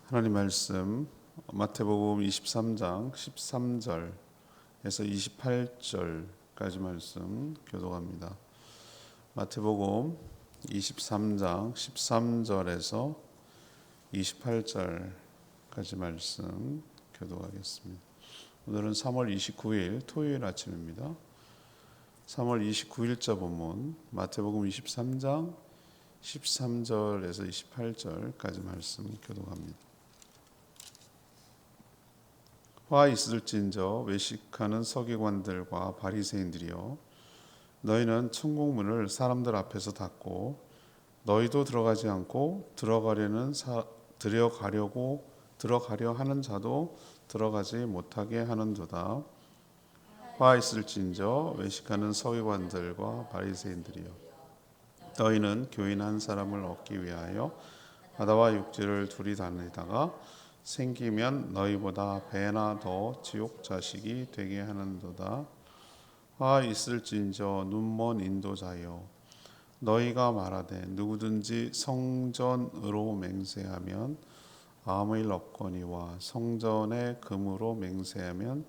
하나님 말씀 마태복음 23장 13절에서 28절까지 말씀 교독합니다. 마태복음 23장 13절에서 28절까지 말씀 교독하겠습니다. 오늘은 3월 29일 토요일 아침입니다. 3월 29일자 본문 마태복음 23장 13절에서 28절까지 말씀 교독합니다. 화 있을진저 외식하는 서기관들과 바리새인들이여, 너희는 천국문을 사람들 앞에서 닫고 너희도 들어가지 않고 들어가려 하는 자도 들어가지 못하게 하는도다. 화 있을진저 외식하는 서기관들과 바리새인들이여, 너희는 교인 한 사람을 얻기 위하여 바다와 육지를 둘이 다니다가 생기면 너희보다 배나 더 지옥 자식이 되게 하는도다. 화 있을진저 눈먼 인도자여, 너희가 말하되 누구든지 성전으로 맹세하면 아무 일 없거니와 성전의 금으로 맹세하면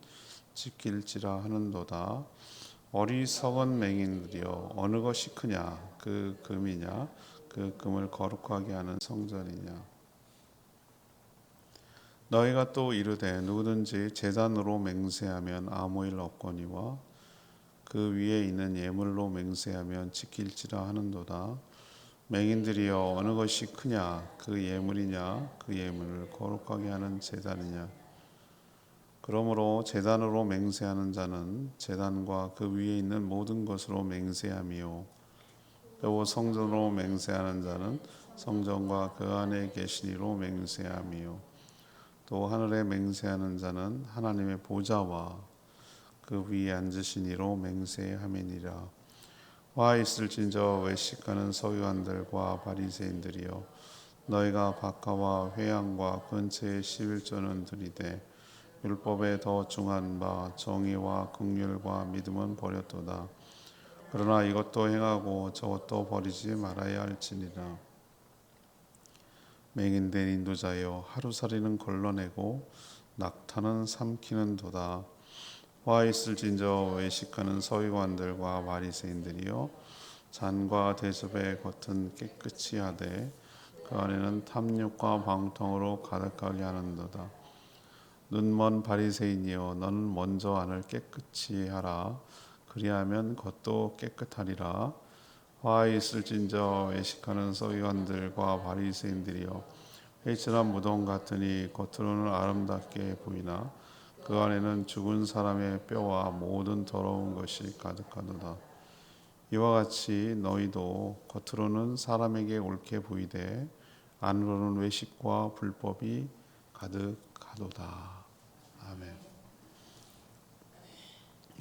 지킬지라 하는도다. 어리석은 맹인들이여, 어느 것이 크냐, 그 금이냐, 그 금을 거룩하게 하는 성전이냐. 너희가 또 이르되 누구든지 제단으로 맹세하면 아무 일 없거니와 그 위에 있는 예물로 맹세하면 지킬지라 하는도다. 맹인들이여, 어느 것이 크냐, 그 예물이냐, 그 예물을 거룩하게 하는 제단이냐. 그러므로 제단으로 맹세하는 자는 제단과 그 위에 있는 모든 것으로 맹세하며, 또 성전으로 맹세하는 자는 성전과 그 안에 계신 이로 맹세하며, 또 하늘에 맹세하는 자는 하나님의 보좌와 그 위에 앉으신 이로 맹세함이니라. 화 있을진저 외식하는 서기관들과 바리새인들이여, 너희가 박하와 회양과 근처의 11조는 들이되 율법에 더 중한 바 정의와 긍휼과 믿음은 버렸도다. 그러나 이것도 행하고 저것도 버리지 말아야 할지니라. 맹인된 인도자여, 하루살이는 걸러내고 낙타는 삼키는도다. 화 있을진저 외식하는 서기관들과 바리새인들이여, 잔과 대접의 겉은 깨끗이 하되 그 안에는 탐욕과 방탕으로 가득하게 하는도다. 눈먼 바리새인이여, 너는 먼저 안을 깨끗이 하라. 그리하면 겉도 깨끗하리라. 화 있을진저 외식하는 서기관들과 바리새인들이여, 회칠한 무덤 같으니 겉으로는 아름답게 보이나 그 안에는 죽은 사람의 뼈와 모든 더러운 것이 가득하도다. 이와 같이 너희도 겉으로는 사람에게 옳게 보이되 안으로는 외식과 불법이 가득하도다. 아멘.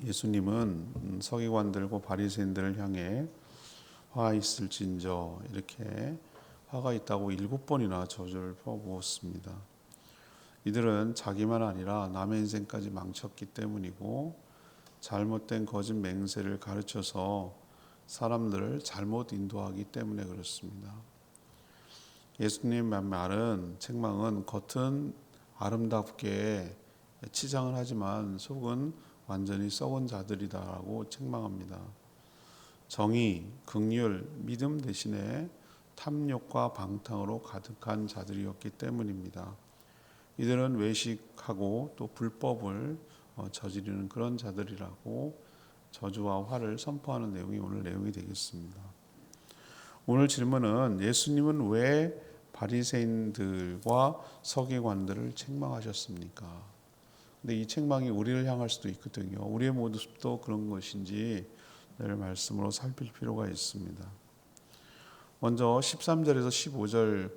예수님은 서기관들과 바리새인들을 향해 화 있을진저, 이렇게 화가 있다고 7번이나 저주를 퍼부었습니다. 이들은 자기만 아니라 남의 인생까지 망쳤기 때문이고, 잘못된 거짓 맹세를 가르쳐서 사람들을 잘못 인도하기 때문에 그렇습니다. 예수님의 말은, 책망은 겉은 아름답게 치장을 하지만 속은 완전히 썩은 자들이다라고 책망합니다. 정의, 긍휼, 믿음 대신에 탐욕과 방탕으로 가득한 자들이었기 때문입니다. 이들은 외식하고 또 불법을 저지르는 그런 자들이라고 저주와 화를 선포하는 내용이 오늘 내용이 되겠습니다. 오늘 질문은, 예수님은 왜 바리새인들과 서기관들을 책망하셨습니까? 근데 이 책망이 우리를 향할 수도 있거든요. 우리의 모습도 그런 것인지 늘 말씀으로 살필 필요가 있습니다. 먼저 13절에서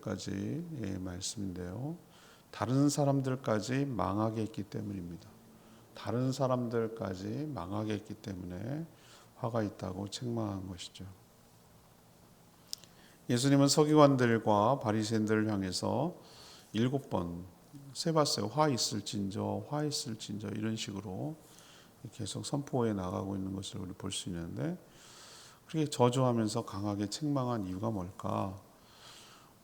15절까지 말씀인데요. 다른 사람들까지 망하게 했기 때문입니다. 다른 사람들까지 망하게 했기 때문에 화가 있다고 책망한 것이죠. 예수님은 서기관들과 바리새인들을 향해서 7번 세봤어요. 화 있을진저, 화 있을진저, 이런 식으로 계속 선포해 나가고 있는 것을 우리 볼 수 있는데, 그렇게 저주하면서 강하게 책망한 이유가 뭘까?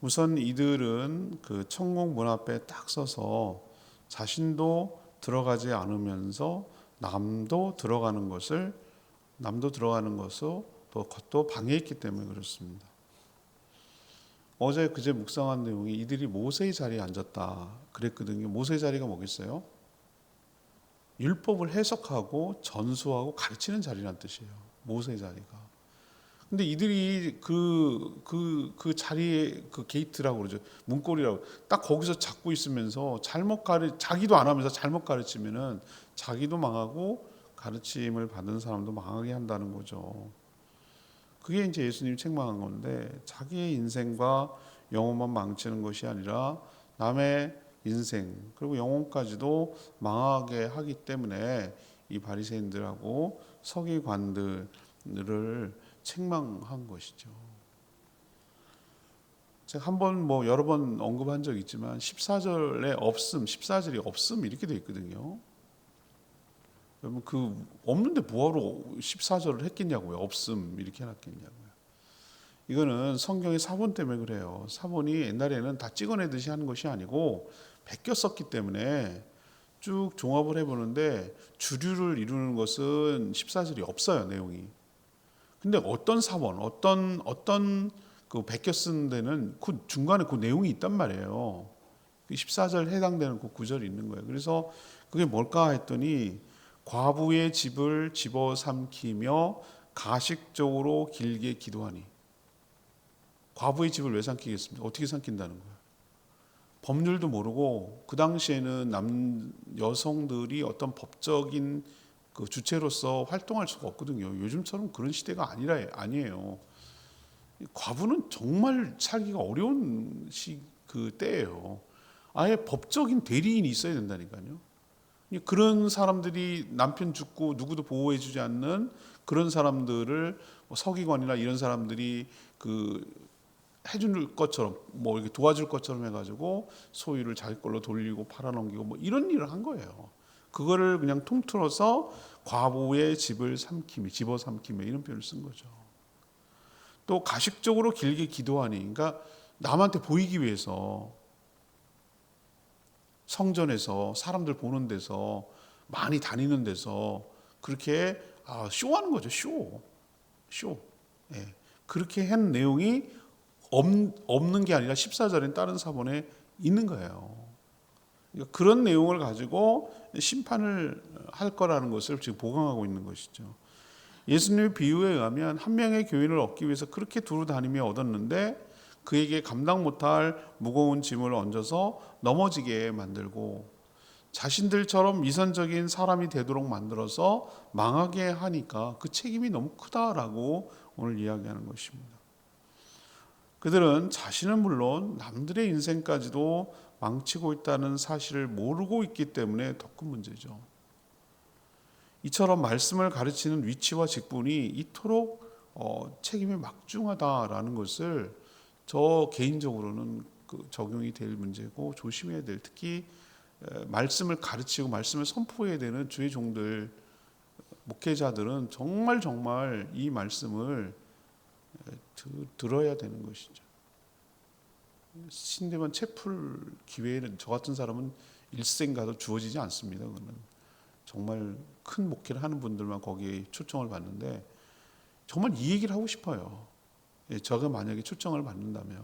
우선 이들은 그 천국 문 앞에 딱 서서 자신도 들어가지 않으면서 남도 들어가는 것을 또 방해했기 때문에 그렇습니다. 어제 그제 묵상한 내용이 이들이 모세의 자리에 앉았다 그랬거든요. 모세의 자리가 뭐겠어요? 율법을 해석하고 전수하고 가르치는 자리란 뜻이에요. 모세의 자리가. 근데 이들이 그 자리에 그 게이트라고 그러죠. 문고리라고. 딱 거기서 잡고 있으면서 자기도 안 하면서 잘못 가르치면은 자기도 망하고 가르침을 받은 사람도 망하게 한다는 거죠. 그게 이제 예수님이 책망한 건데 자기의 인생과 영혼만 망치는 것이 아니라 남의 인생 그리고 영혼까지도 망하게 하기 때문에 이 바리새인들하고 서기관들을 책망한 것이죠. 제가 여러 번 언급한 적이 있지만 14절이 없음 이렇게 돼 있거든요. 여러분 그 없는데 뭐하러 14절을 했겠냐고요. 없음 이렇게 해놨겠냐고요. 이거는 성경의 사본 때문에 그래요. 사본이 옛날에는 다 찍어내듯이 하는 것이 아니고 베꼈었기 때문에 쭉 종합을 해보는데 주류를 이루는 것은 14절이 없어요. 내용이. 근데 어떤 사본, 어떤 그 베껴 쓴 데는 그 중간에 그 내용이 있단 말이에요. 14절 해당되는 그 구절이 있는 거예요. 그래서 그게 뭘까 했더니 과부의 집을 집어삼키며 가식적으로 길게 기도하니. 과부의 집을 왜 삼키겠습니까? 어떻게 삼킨다는 거예요? 법률도 모르고 그 당시에는 여성들이 어떤 법적인 그 주체로서 활동할 수가 없거든요. 요즘처럼 그런 시대가 아니에요. 과부는 정말 살기가 어려운 그 때예요. 아예 법적인 대리인이 있어야 된다니까요. 그런 사람들이 남편 죽고 누구도 보호해주지 않는 그런 사람들을 서기관이나 이런 사람들이 그 해줄 것처럼 이렇게 도와줄 것처럼 해가지고 소유를 자기 걸로 돌리고 팔아넘기고 이런 일을 한 거예요. 그거를 그냥 통틀어서 과부의 집을 집어삼키며 이런 표현을 쓴 거죠. 또 가식적으로 길게 기도하니, 그러니까 남한테 보이기 위해서 성전에서 사람들 보는 데서 많이 다니는 데서 그렇게 쇼하는 거죠. 쇼. 예. 그렇게 한 내용이 없는 게 아니라 14절엔 다른 사본에 있는 거예요. 그러니까 그런 내용을 가지고 심판을 할 거라는 것을 지금 보강하고 있는 것이죠. 예수님의 비유에 의하면 한 명의 교인을 얻기 위해서 그렇게 두루 다니며 얻었는데 그에게 감당 못할 무거운 짐을 얹어서 넘어지게 만들고 자신들처럼 위선적인 사람이 되도록 만들어서 망하게 하니까 그 책임이 너무 크다라고 오늘 이야기하는 것입니다. 그들은 자신은 물론 남들의 인생까지도 망치고 있다는 사실을 모르고 있기 때문에 더 큰 문제죠. 이처럼 말씀을 가르치는 위치와 직분이 이토록 책임이 막중하다라는 것을 저 개인적으로는 적용이 될 문제고 조심해야 될, 특히 말씀을 가르치고 말씀을 선포해야 되는 주의 종들, 목회자들은 정말 이 말씀을 들어야 되는 것이죠. 신대만 채플 기회는 저 같은 사람은 일생 가도 주어지지 않습니다. 그거는 정말 큰 목회를 하는 분들만 거기에 초청을 받는데 정말 이 얘기를 하고 싶어요. 제가 만약에 초청을 받는다면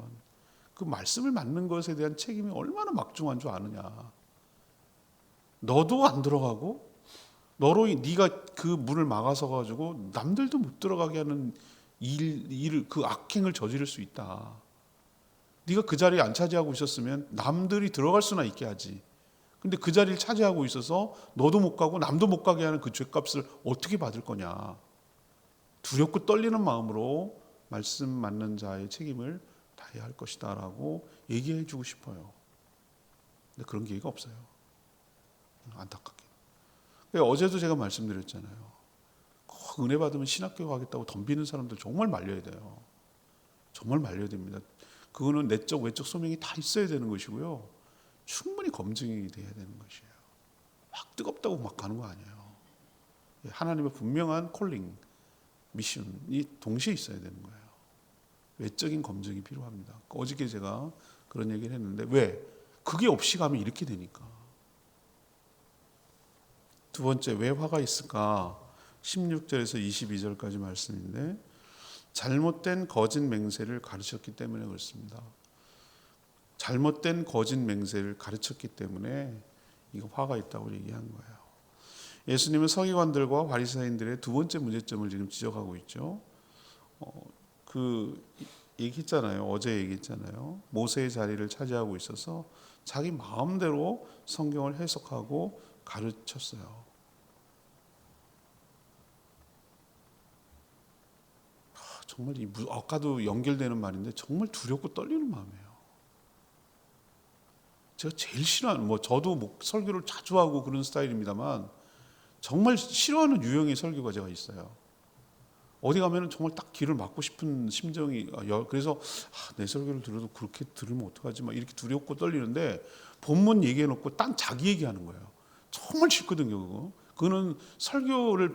그 말씀을 맡는 것에 대한 책임이 얼마나 막중한 줄 아느냐. 너도 안 들어가고 너로 네가 그 문을 막아서 가지고 남들도 못 들어가게 하는 일을 그 악행을 저지를 수 있다. 네가 그 자리에 안 차지하고 있었으면 남들이 들어갈 수나 있게 하지. 근데 그 자리를 차지하고 있어서 너도 못 가고 남도 못 가게 하는 그 죄값을 어떻게 받을 거냐. 두렵고 떨리는 마음으로 말씀 맡는 자의 책임을 다해야 할 것이다 라고 얘기해 주고 싶어요. 근데 그런 기회가 없어요. 안타깝게. 어제도 제가 말씀드렸잖아요. 은혜 받으면 신학교 가겠다고 덤비는 사람들 정말 말려야 돼요. 정말 말려야 됩니다. 그거는 내적 외적 소명이 다 있어야 되는 것이고요. 충분히 검증이 돼야 되는 것이에요. 막 뜨겁다고 막 가는 거 아니에요. 하나님의 분명한 콜링, 미션이 동시에 있어야 되는 거예요. 외적인 검증이 필요합니다. 어저께 제가 그런 얘기를 했는데 왜? 그게 없이 가면 이렇게 되니까. 두 번째, 왜 화가 있을까? 16절에서 22절까지 말씀인데 잘못된 거짓 맹세를 가르쳤기 때문에 그렇습니다. 잘못된 거짓 맹세를 가르쳤기 때문에 이거 화가 있다고 얘기한 거예요. 예수님은 서기관들과 바리새인들의 두 번째 문제점을 지금 지적하고 있죠. 그 얘기했잖아요. 어제 얘기했잖아요. 모세의 자리를 차지하고 있어서 자기 마음대로 성경을 해석하고 가르쳤어요. 정말 아까도 연결되는 말인데 정말 두렵고 떨리는 마음이에요. 제가 제일 싫어하는, 저도 설교를 자주 하고 그런 스타일입니다만 정말 싫어하는 유형의 설교가 제가 있어요. 어디 가면은 정말 딱 귀를 막고 싶은 심정이, 그래서 내 설교를 들어도 그렇게 들으면 어떡하지 막 이렇게 두렵고 떨리는데 본문 얘기해놓고 딴 자기 얘기하는 거예요. 정말 싫거든요. 그거는 설교를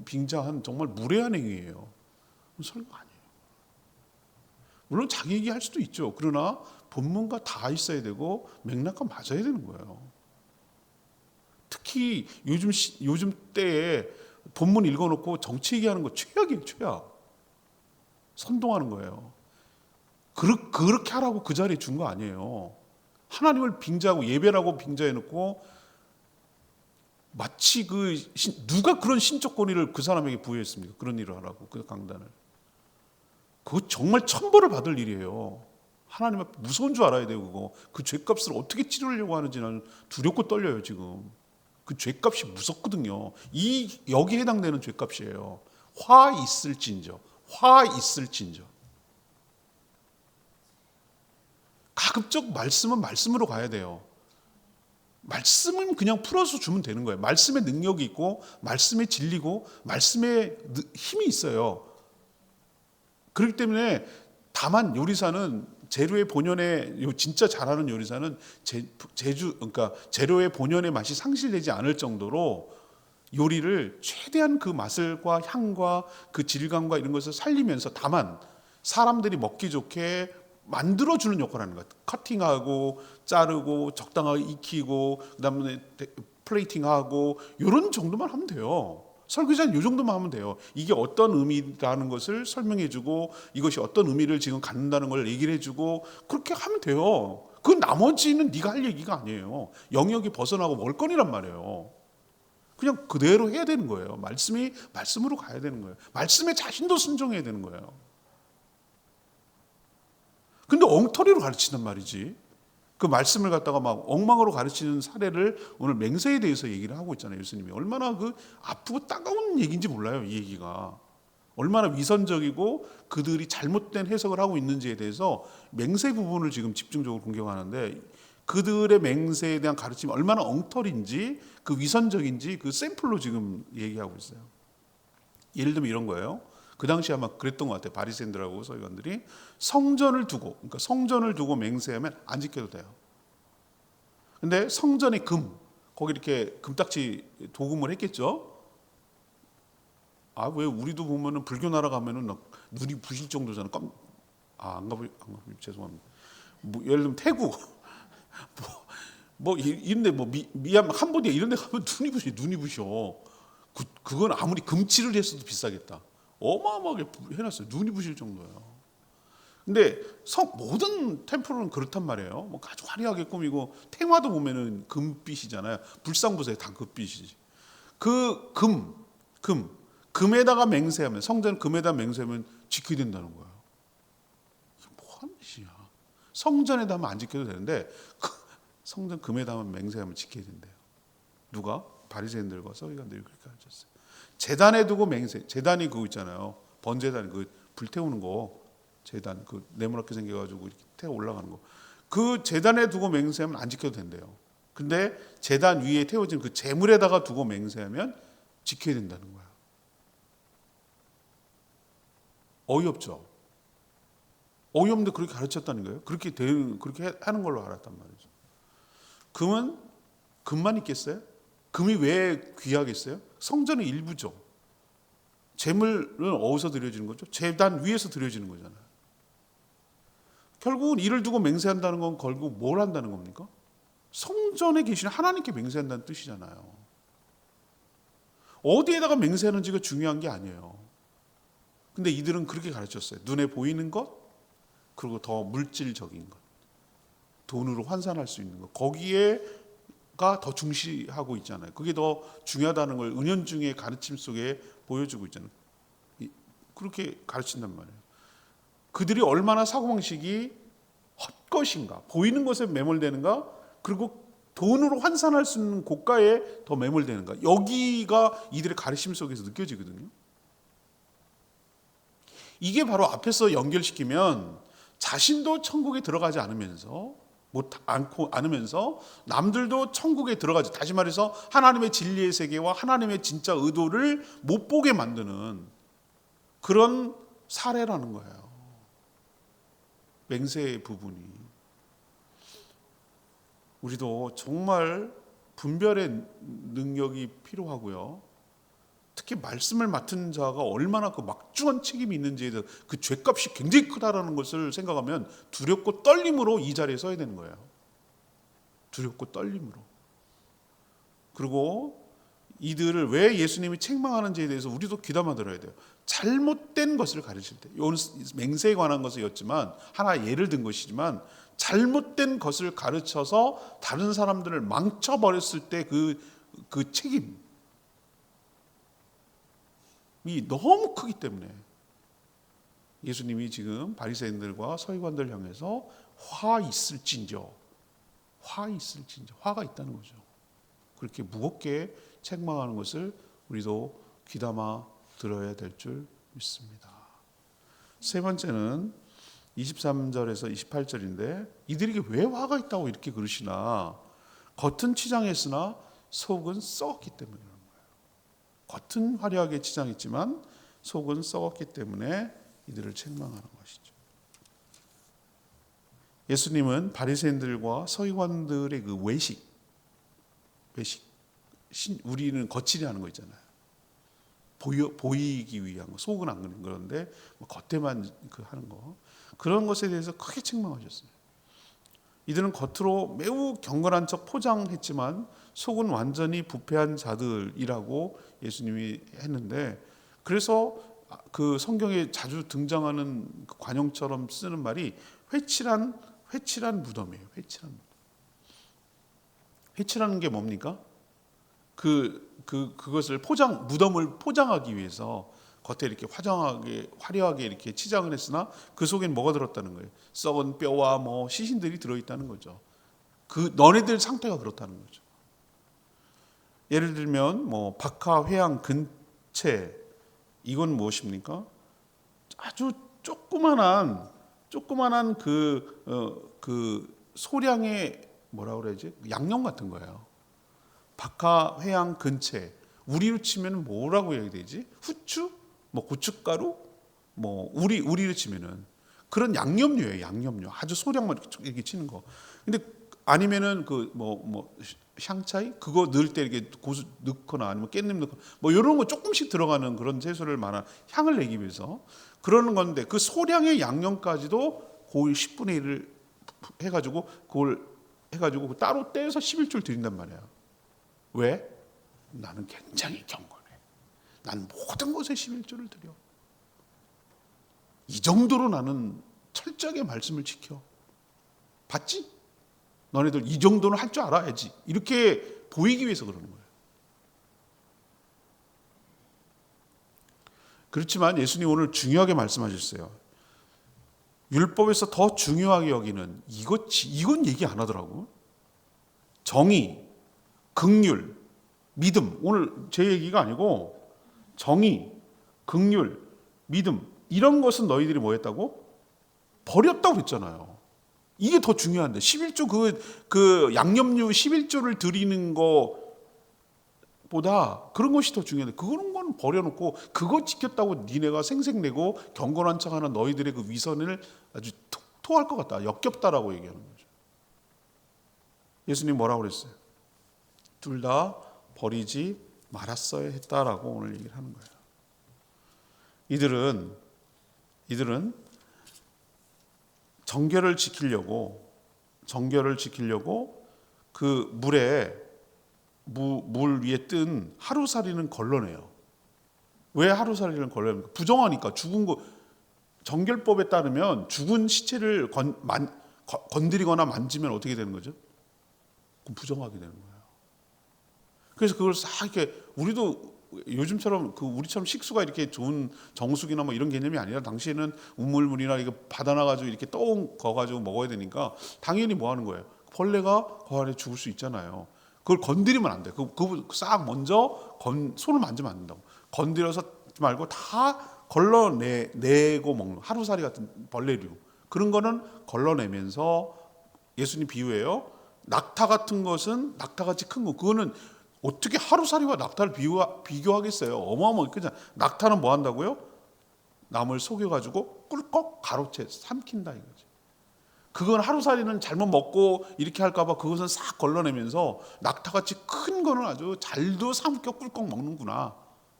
빙자한 정말 무례한 행위예요. 설교가 아니에요. 물론 자기 얘기할 수도 있죠. 그러나 본문과 다 있어야 되고 맥락과 맞아야 되는 거예요. 특히 요즘 때에 본문 읽어놓고 정치 얘기하는 거 최악이에요. 최악. 선동하는 거예요. 그렇게 하라고 그 자리에 준 거 아니에요. 하나님을 빙자하고 예배라고 빙자해놓고 마치 누가 그런 신적 권위를 그 사람에게 부여했습니까? 그런 일을 하라고, 그 강단을. 그거 정말 천벌을 받을 일이에요. 하나님 앞에 무서운 줄 알아야 돼요. 그거. 그 죄값을 어떻게 치르려고 하는지 나는 두렵고 떨려요. 지금 그 죄값이 무섭거든요. 여기에 해당되는 죄값이에요. 화 있을진저. 가급적 말씀은 말씀으로 가야 돼요. 말씀은 그냥 풀어서 주면 되는 거예요. 말씀의 능력이 있고 말씀의 진리고 말씀의 힘이 있어요. 그렇기 때문에 다만 요리사는 재료의 본연의, 진짜 잘하는 요리사는 그러니까 재료의 본연의 맛이 상실되지 않을 정도로 요리를 최대한 그 맛과 향과 그 질감과 이런 것을 살리면서 다만 사람들이 먹기 좋게 만들어주는 역할을 하는 거예요. 커팅하고 자르고 적당하게 익히고 그다음에 플레이팅하고 이런 정도만 하면 돼요. 설교자는 이 정도만 하면 돼요. 이게 어떤 의미라는 것을 설명해주고 이것이 어떤 의미를 지금 갖는다는 걸 얘기를 해주고 그렇게 하면 돼요. 그 나머지는 네가 할 얘기가 아니에요. 영역이 벗어나고 멀거니란 말이에요. 그냥 그대로 해야 되는 거예요. 말씀이 말씀으로 가야 되는 거예요. 말씀에 자신도 순종해야 되는 거예요. 근데 엉터리로 가르치단 말이지. 그 말씀을 갖다가 막 엉망으로 가르치는 사례를 오늘 맹세에 대해서 얘기를 하고 있잖아요. 예수님이 얼마나 그 아프고 따가운 얘기인지 몰라요. 이 얘기가 얼마나 위선적이고 그들이 잘못된 해석을 하고 있는지에 대해서 맹세 부분을 지금 집중적으로 공격하는데 그들의 맹세에 대한 가르침이 얼마나 엉터리인지 그 위선적인지 그 샘플로 지금 얘기하고 있어요. 예를 들면 이런 거예요. 그 당시 아마 그랬던 것 같아요. 바리새인들하고 서기관들이 성전을 두고 맹세하면 안 지켜도 돼요. 근데 성전의 거기 이렇게 금딱지 도금을 했겠죠. 왜 우리도 보면은 불교 나라 가면은 눈이 부실 정도잖아. 안 가보 죄송합니다. 예를 들면 태국 이런데 미얀마 캄보디아 이런데 가면 눈이 부셔. 그건 아무리 금칠을 했어도 비싸겠다. 어마어마하게 해놨어요. 눈이 부실 정도예요. 근데 모든 템플은 그렇단 말이에요. 아주 화려하게 꾸미고 탱화도 보면은 금빛이잖아요. 불상부사에 다 금빛이지. 금에다가 맹세하면 성전 금에다 맹세하면 지켜야 된다는 거예요. 이게 뭐 하는 짓이야? 성전에다 하면 안 지켜도 되는데 성전 금에다만 맹세하면 지켜야 된대요. 누가? 바리새인들과 서기관들이 그렇게 가르쳤어요. 제단에 두고 맹세. 제단이 그거 있잖아요. 번제단 불태우는 거. 제단 네모나게 생겨가지고 이렇게 태워 올라가는 거. 그 제단에 두고 맹세하면 안 지켜도 된대요. 근데 제단 위에 태워진 그 제물에다가 두고 맹세하면 지켜야 된다는 거야. 어이없죠. 어이없는데 그렇게 가르쳤다는 거예요. 그렇게 하는 걸로 알았단 말이죠. 금만 있겠어요? 금이 왜 귀하겠어요? 성전의 일부죠. 제물은 어디서 드려지는 거죠? 제단 위에서 드려지는 거잖아요. 결국은 이를 두고 맹세한다는 건 결국 뭘 한다는 겁니까? 성전에 계신 하나님께 맹세한다는 뜻이잖아요. 어디에다가 맹세하는지가 중요한 게 아니에요. 근데 이들은 그렇게 가르쳤어요. 눈에 보이는 것, 그리고 더 물질적인 것, 돈으로 환산할 수 있는 것, 거기에가 더 중시하고 있잖아요. 그게 더 중요하다는 걸 은연중에 가르침 속에 보여주고 있잖아요. 그렇게 가르친단 말이에요. 그들이 얼마나 사고방식이 헛것인가, 보이는 것에 매몰되는가, 그리고 돈으로 환산할 수 있는 고가에 더 매몰되는가, 여기가 이들의 가르침 속에서 느껴지거든요. 이게 바로 앞에서 연결시키면 자신도 천국에 들어가지 않으면서 않으면서 남들도 천국에 들어가지, 다시 말해서 하나님의 진리의 세계와 하나님의 진짜 의도를 못 보게 만드는 그런 사례라는 거예요. 맹세의 부분이. 우리도 정말 분별의 능력이 필요하고요. 특히 말씀을 맡은 자가 얼마나 그 막중한 책임이 있는지에 대해서 그 죄값이 굉장히 크다라는 것을 생각하면 두렵고 떨림으로 이 자리에 서야 되는 거예요. 두렵고 떨림으로. 그리고 이들을 왜 예수님이 책망하는지에 대해서 우리도 귀담아 들어야 돼요. 잘못된 것을 가르칠 때, 이건 맹세에 관한 것이었지만 하나 예를 든 것이지만, 잘못된 것을 가르쳐서 다른 사람들을 망쳐버렸을 때 그 책임이 너무 크기 때문에 예수님이 지금 바리새인들과 서기관들 향해서 화 있을진저, 화가 있다는 거죠. 그렇게 무겁게 책망하는 것을 우리도 귀담아 들어야 될 줄 믿습니다. 세 번째는 23절에서 28절인데, 이들에게 왜 화가 있다고 이렇게 그러시나? 겉은 치장했으나 속은 썩었기 때문이라는 거예요. 겉은 화려하게 치장했지만 속은 썩었기 때문에 이들을 책망하는 것이죠. 예수님은 바리새인들과 서기관들의 그 외식, 우리는 거칠이 하는 거 있잖아요. 보이기 위한 거, 속은 안 그런 그런데 겉에만 하는 거, 그런 것에 대해서 크게 책망하셨어요. 이들은 겉으로 매우 경건한 척 포장했지만 속은 완전히 부패한 자들이라고 예수님이 했는데, 그래서 그 성경에 자주 등장하는 그 관용처럼 쓰는 말이 회칠한 무덤이에요. 회칠하는 게 뭡니까? 그것을 무덤을 포장하기 위해서 겉에 이렇게 화려하게 이렇게 치장을 했으나 그 속엔 뭐가 들었다는 거예요? 썩은 뼈와 시신들이 들어있다는 거죠. 너네들 상태가 그렇다는 거죠. 예를 들면 박하, 회양, 근체, 이건 무엇입니까? 아주 조그만한 그 소량의 뭐라 그래야지? 양념 같은 거예요. 박하, 회양, 근체, 우리로 치면 뭐라고 해야 되지? 후추, 고춧가루, 우리로 치면은 그런 양념류예요. 양념류, 아주 소량만 이렇게 치는 거. 근데 아니면은 샹차이, 그거 넣을 때 이렇게 고수 넣거나 아니면 깻잎 넣거나 이런 거 조금씩 들어가는 그런 채소를 향을 내기 위해서 그러는 건데, 그 소량의 양념까지도 거의 10분의 1을 해가지고 그걸 따로 떼서 11조를 드린단 말이에요. 왜? 나는 굉장히 경건해. 난 모든 것에 11조를 드려. 이 정도로 나는 철저하게 말씀을 지켜. 봤지? 너네들 이 정도는 할 줄 알아야지. 이렇게 보이기 위해서 그러는 거예요. 그렇지만 예수님 오늘 중요하게 말씀하셨어요. 율법에서 더 중요하게 여기는 이건 얘기 안 하더라고. 정의, 긍휼, 믿음. 오늘 제 얘기가 아니고 정의, 긍휼, 믿음, 이런 것은 너희들이 뭐 했다고? 버렸다고 그랬잖아요. 이게 더 중요한데 11조 그 양념류 11조를 드리는 것보다 그런 것이 더 중요한데, 그런 건 버려놓고 그거 지켰다고 니네가 생색내고 경건한 척하는 너희들의 그 위선을 아주 토할 것 같다, 역겹다라고 얘기하는 거죠. 예수님 뭐라고 그랬어요? 둘 다 버리지 말았어야 했다라고 오늘 얘기를 하는 거예요. 이들은 정결을 지키려고 그 물 위에 뜬 하루살이는 걸러내요. 왜 하루살이는 걸러냅니까? 부정하니까. 죽은 거, 정결법에 따르면 죽은 시체를 건드리거나 만지면 어떻게 되는 거죠? 그럼 부정하게 되는 거예요. 그래서 그걸 싹 이렇게, 우리도 요즘처럼 우리처럼 식수가 이렇게 좋은 정수기나 뭐 이런 개념이 아니라 당시에는 우물물이나 이거 받아놔가지고 이렇게 떠가지고 먹어야 되니까 당연히 뭐 하는 거예요? 벌레가 그 안에 죽을 수 있잖아요. 그걸 건드리면 안 돼. 그거 싹 먼저 손을 만지면 안 된다고. 건드려서 말고 다 걸러내고 먹는 하루살이 같은 벌레류. 그런 거는 걸러내면서 예수님 비유해요. 낙타 같은 것은 낙타같이 큰 거. 그거는 어떻게 하루살이와 낙타를 비교하겠어요? 어마어마하게. 낙타는 뭐 한다고요? 나물 속여가지고 꿀꺽 가로채 삼킨다 이거지. 그건 하루살이는 잘못 먹고 이렇게 할까봐 그것은 싹 걸러내면서 낙타같이 큰 거는 아주 잘도 삼켜 꿀꺽 먹는구나.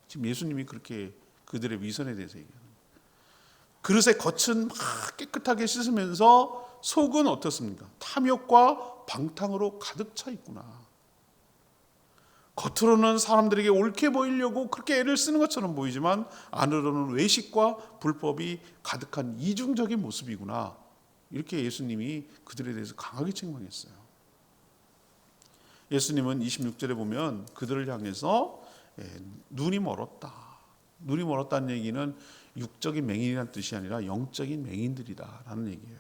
지금 예수님이 그렇게 그들의 위선에 대해서 얘기하는 거예요. 그릇의 겉은 막 깨끗하게 씻으면서 속은 어떻습니까? 탐욕과 방탕으로 가득 차 있구나. 겉으로는 사람들에게 옳게 보이려고 그렇게 애를 쓰는 것처럼 보이지만 안으로는 외식과 불법이 가득한 이중적인 모습이구나. 이렇게 예수님이 그들에 대해서 강하게 책망했어요. 예수님은 26절에 보면 그들을 향해서 눈이 멀었다. 눈이 멀었다는 얘기는 육적인 맹인이라는 뜻이 아니라 영적인 맹인들이다라는 얘기예요.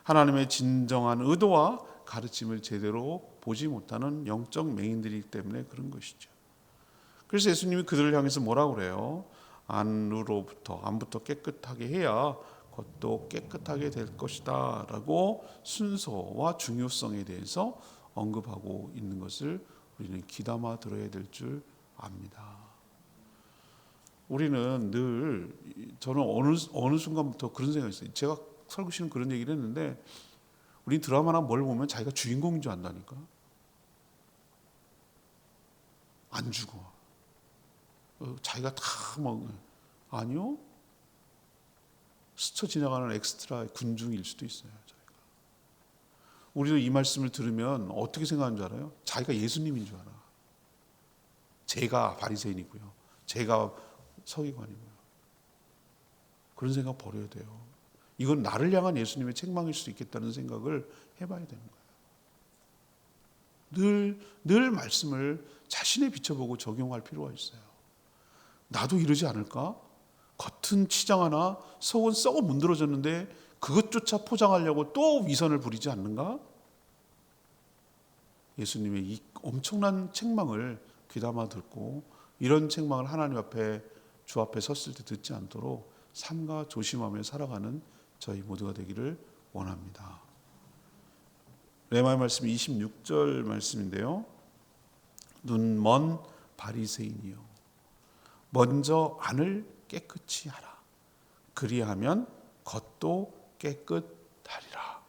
하나님의 진정한 의도와 가르침을 제대로 보지 못하는 영적 맹인들이기 때문에 그런 것이죠. 그래서 예수님이 그들을 향해서 뭐라고 그래요? 안부터 깨끗하게 해야 겉도 깨끗하게 될 것이다 라고 순서와 중요성에 대해서 언급하고 있는 것을 우리는 귀담아 들어야 될 줄 압니다. 우리는 늘, 저는 어느 순간부터 그런 생각이 있어요. 제가 설교시는 그런 얘기를 했는데 우리 드라마나 뭘 보면 자기가 주인공인 줄 안다니까. 안 죽어. 자기가 다 아니요. 스쳐 지나가는 엑스트라 군중일 수도 있어요. 자기가. 우리도 이 말씀을 들으면 어떻게 생각하는 줄 알아요? 자기가 예수님인 줄 알아. 제가 바리새인이고요. 제가 서기관이고요. 그런 생각 버려야 돼요. 이건 나를 향한 예수님의 책망일 수 있겠다는 생각을 해봐야 되는 거예요. 늘 말씀을 자신에 비춰보고 적용할 필요가 있어요. 나도 이러지 않을까? 겉은 치장하나 속은 썩어 문드러졌는데 그것조차 포장하려고 또 위선을 부리지 않는가? 예수님의 이 엄청난 책망을 귀담아 듣고 이런 책망을 하나님 앞에 주 앞에 섰을 때 듣지 않도록 삼가 조심하며 살아가는 저희 모두가 되기를 원합니다. 레마의 말씀 26절 말씀인데요. 눈먼 바리새인이요, 먼저 안을 깨끗이 하라. 그리하면 겉도 깨끗하리라.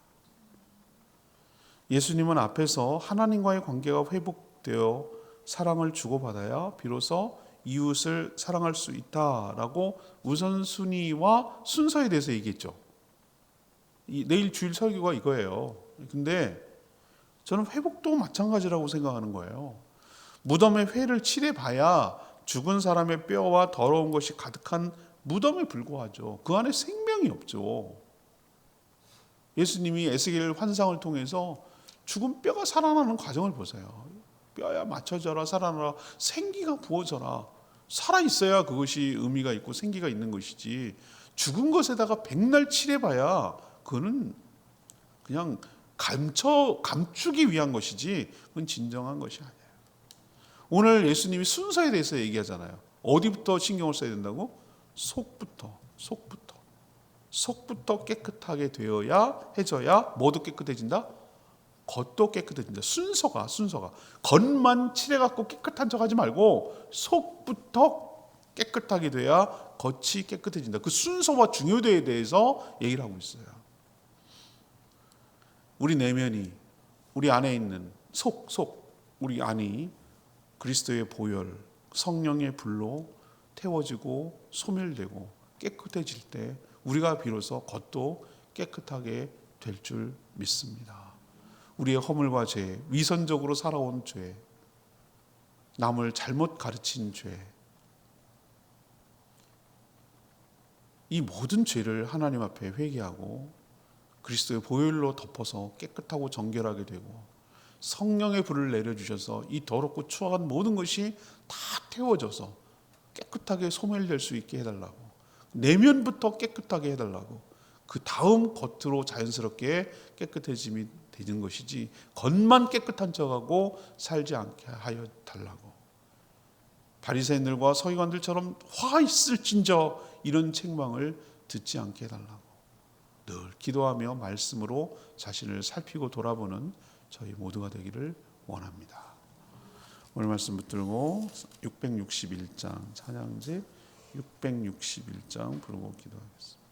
예수님은 앞에서 하나님과의 관계가 회복되어 사랑을 주고받아야 비로소 이웃을 사랑할 수 있다라고 우선순위와 순서에 대해서 얘기했죠. 내일 주일 설교가 이거예요. 근데 저는 회복도 마찬가지라고 생각하는 거예요. 무덤에 회를 칠해봐야 죽은 사람의 뼈와 더러운 것이 가득한 무덤에 불과하죠. 그 안에 생명이 없죠. 예수님이 에스겔 환상을 통해서 죽은 뼈가 살아나는 과정을 보세요. 뼈야 맞춰져라, 살아나라, 생기가 부어져라. 살아있어야 그것이 의미가 있고 생기가 있는 것이지, 죽은 것에다가 백날 칠해봐야 그거는 그냥 감추기 위한 것이지 그건 진정한 것이 아니에요. 오늘 예수님이 순서에 대해서 얘기하잖아요. 어디부터 신경을 써야 된다고? 속부터 깨끗하게 되어야 해져야 뭐도 깨끗해진다? 겉도 깨끗해진다. 순서가 겉만 칠해갖고 깨끗한 척하지 말고 속부터 깨끗하게 돼야 겉이 깨끗해진다. 그 순서와 중요도에 대해서 얘기를 하고 있어요. 우리 내면이, 우리 안에 있는 우리 안이 그리스도의 보혈, 성령의 불로 태워지고 소멸되고 깨끗해질 때 우리가 비로소 겉도 깨끗하게 될 줄 믿습니다. 우리의 허물과 죄, 위선적으로 살아온 죄, 남을 잘못 가르친 죄, 이 모든 죄를 하나님 앞에 회개하고 그리스도의 보혈로 덮어서 깨끗하고 정결하게 되고 성령의 불을 내려주셔서 이 더럽고 추악한 모든 것이 다 태워져서 깨끗하게 소멸될 수 있게 해달라고, 내면부터 깨끗하게 해달라고, 그 다음 겉으로 자연스럽게 깨끗해짐이 되는 것이지 겉만 깨끗한 척하고 살지 않게 하여 달라고. 바리새인들과 서기관들처럼 화 있을진저 이런 책망을 듣지 않게 해달라고 늘 기도하며 말씀으로 자신을 살피고 돌아보는 저희 모두가 되기를 원합니다. 오늘 말씀 붙들고 661장 찬양지 661장 부르고 기도하겠습니다.